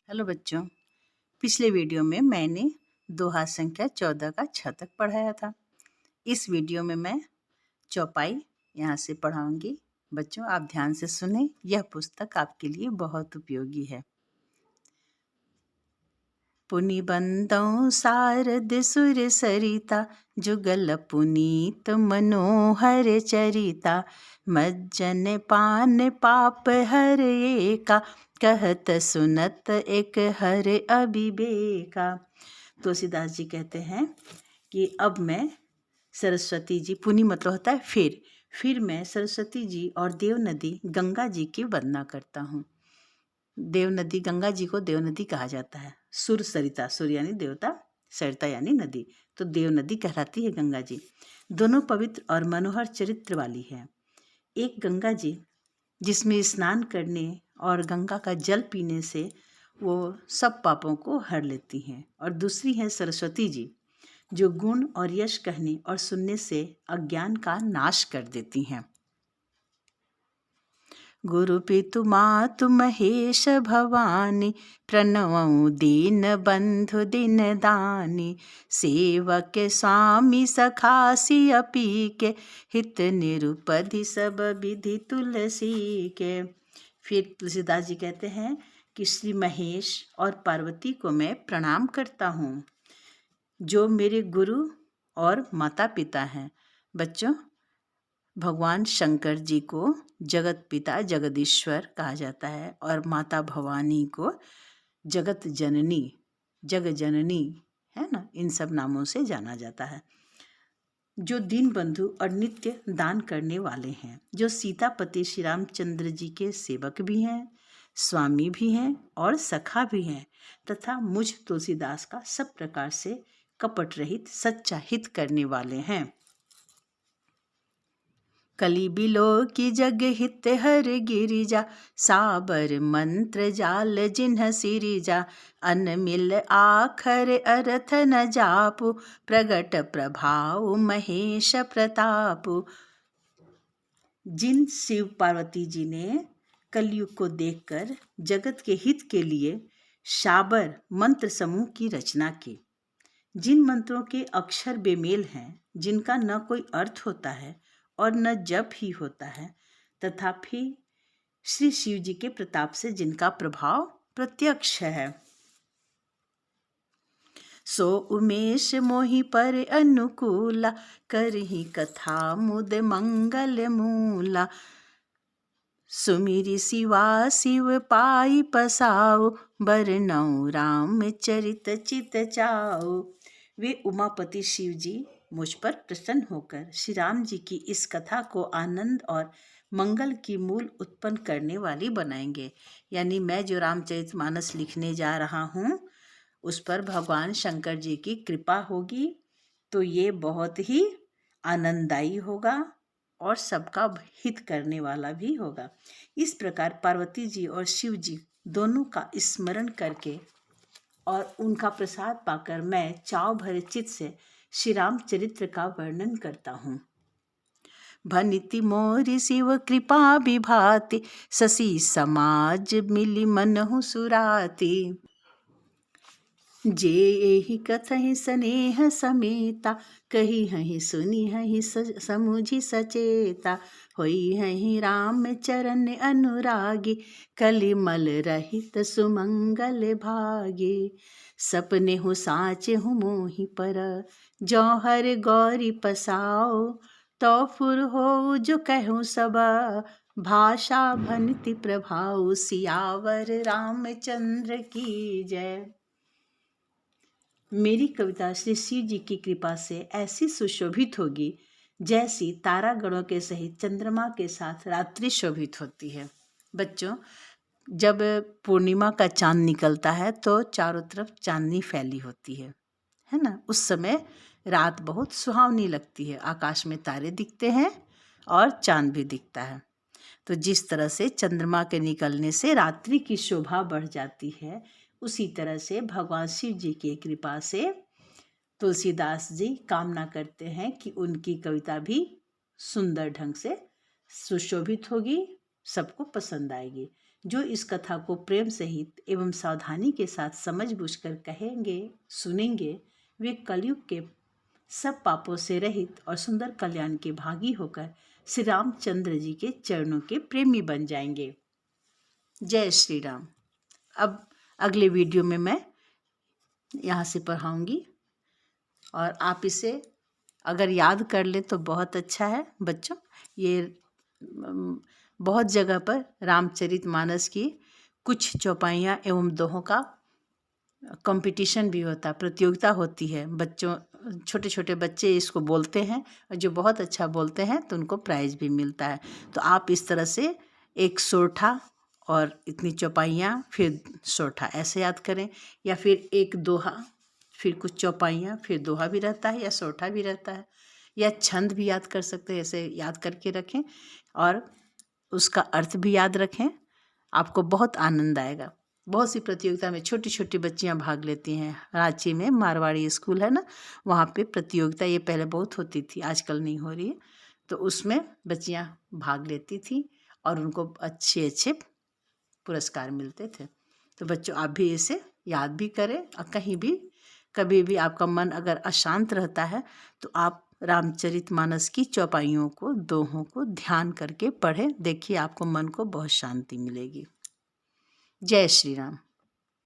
Hello बच्चों, पिछले video में मैंने दोहा संख्या 14 का 6 तक पढ़ाया था। इस वीडियो में मैं चौपाई यहाँ से पढ़ाऊंगी। बच्चों आप ध्यान से सुने, यह पुस्तक आपके लिए बहुत उपयोगी है। पुनि बंदौ सारद सुर सरिता, जुगल पुनीत मनोहर चरिता, मज्जन पान पाप हर एका, कहत सुनत एक हर अविवेका। तुलसीदास जी कहते हैं कि अब मैं सरस्वती जी, पुनि मतलब होता है फिर मैं सरस्वती जी और देव नदी गंगा जी की वंदना करता हूँ। देव नदी, गंगा जी को देव नदी कहा जाता है। सुर सरिता, सुर यानी देवता, सरिता यानी नदी, तो देव नदी कहलाती है गंगा जी। दोनों पवित्र और मनोहर चरित्र वाली है। एक गंगा जी जिसमें स्नान करने और गंगा का जल पीने से वो सब पापों को हर लेती हैं, और दूसरी है सरस्वती जी जो गुण और यश कहने और सुनने से अज्ञान का नाश कर देती हैं। गुरु पितु मातु महेश भवानी, प्रणवं दीन बंधु दिन दानी, सेवक स्वामी सखासी अपी के, हित निरुपधि सब विधि तुलसी के। फिर तुलसीदास जी कहते हैं कि श्री महेश और पार्वती को मैं प्रणाम करता हूँ, जो मेरे गुरु और माता पिता हैं। बच्चों, भगवान शंकर जी को जगत पिता जगदीश्वर कहा जाता है, और माता भवानी को जगत जननी, जग जननी है ना, इन सब नामों से जाना जाता है। जो दीन बंधु और नित्य दान करने वाले हैं, जो सीतापति श्री रामचंद्र जी के सेवक भी हैं, स्वामी भी हैं और सखा भी हैं, तथा मुझ तुलसीदास का सब प्रकार से कपट रहित सच्चा हित करने वाले हैं। कली बिलो की जग हित हर गिरिजा, साबर मंत्र जाल जिन्ह सिरिजा, अन मिल आखर अर्थ न जापु, प्रगट प्रभाव महेश प्रतापु। जिन शिव पार्वती जी ने कलयुग को देखकर जगत के हित के लिए शाबर मंत्र समूह की रचना की, जिन मंत्रों के अक्षर बेमेल हैं, जिनका न कोई अर्थ होता है और न जप ही होता है, तथापि श्री शिव जी के प्रताप से जिनका प्रभाव प्रत्यक्ष है, सो उमेश मोहि पर अनुकूला, करहि कथा मुद मंगल मूला, सुमिरि शिवा शिव पाई पसाओ, बरनौ राम चरित चित चाओ। वे उमापति शिव जी मुझ पर प्रसन्न होकर श्री राम जी की इस कथा को आनंद और मंगल की मूल उत्पन्न करने वाली बनाएंगे। यानी मैं जो रामचरितमानस लिखने जा रहा हूँ, उस पर भगवान शंकर जी की कृपा होगी, तो ये बहुत ही आनंददायी होगा और सबका हित करने वाला भी होगा। इस प्रकार पार्वती जी और शिव जी दोनों का स्मरण करके और उनका प्रसाद पाकर मैं चाव भरे चित्त से श्री राम चरित्र का वर्णन करता हूँ। भनिति मोरि शिव कृपा विभाति, शशि समाज मिली मनहु सुराति, जे एहि कथहि स्नेह समेता, कही हहि सुनी हहि समुझि सचेता, होई हहि राम चरण अनुरागी, कलिमल रहित सुमंगल भागी, सपने हु साचे हूँ मोहि पर, जौहर गौरी पसाओ, तो फुर हो जो कहूँ सब, भाषा भनिति प्रभाव, सियावर रामचंद्र की जय। मेरी कविता श्री शिव जी की कृपा से ऐसी सुशोभित होगी जैसी तारागणों के सहित चंद्रमा के साथ रात्रि शोभित होती है। बच्चों, जब पूर्णिमा का चांद निकलता है तो चारों तरफ चांदनी फैली होती है ना। उस समय रात बहुत सुहावनी लगती है, आकाश में तारे दिखते हैं और चांद भी दिखता है। तो जिस तरह से चंद्रमा के निकलने से रात्रि की शोभा बढ़ जाती है, उसी तरह से भगवान शिव जी की कृपा से तुलसीदास जी कामना करते हैं कि उनकी कविता भी सुंदर ढंग से सुशोभित होगी, सबको पसंद आएगी। जो इस कथा को प्रेम सहित एवं सावधानी के साथ समझ बूझकर कहेंगे, सुनेंगे, वे कलयुग के सब पापों से रहित और सुंदर कल्याण के भागी होकर श्री रामचंद्र जी के चरणों के प्रेमी बन जाएंगे। जय श्री राम। अब अगले वीडियो में मैं यहाँ से पढ़ाऊँगी और आप इसे अगर याद कर ले तो बहुत अच्छा है बच्चों। ये बहुत जगह पर रामचरितमानस की कुछ चौपाइयाँ एवं दोहों का कंपटीशन भी होता है, प्रतियोगिता होती है। बच्चों, छोटे छोटे बच्चे इसको बोलते हैं और जो बहुत अच्छा बोलते हैं तो उनको प्राइज़ भी मिलता है। तो आप इस तरह से एक सोरठा और इतनी चौपाइयाँ फिर सोरठा ऐसे याद करें, या फिर एक दोहा फिर कुछ चौपाइयाँ फिर दोहा भी रहता है या सोरठा भी रहता है, या छंद भी याद कर सकते हैं। ऐसे याद करके रखें और उसका अर्थ भी याद रखें, आपको बहुत आनंद आएगा। बहुत सी प्रतियोगिता में छोटी छोटी बच्चियां भाग लेती हैं। रांची में मारवाड़ी स्कूल है ना, वहाँ पे प्रतियोगिता ये पहले बहुत होती थी, आजकल नहीं हो रही है। तो उसमें बच्चियां भाग लेती थी और उनको अच्छे अच्छे पुरस्कार मिलते थे। तो बच्चों, आप भी इसे याद भी करें और कहीं भी कभी भी आपका मन अगर अशांत रहता है तो आप रामचरितमानस की चौपाइयों को, दोहों को ध्यान करके पढ़ें। देखिए आपको मन को बहुत शांति मिलेगी। जय श्री राम।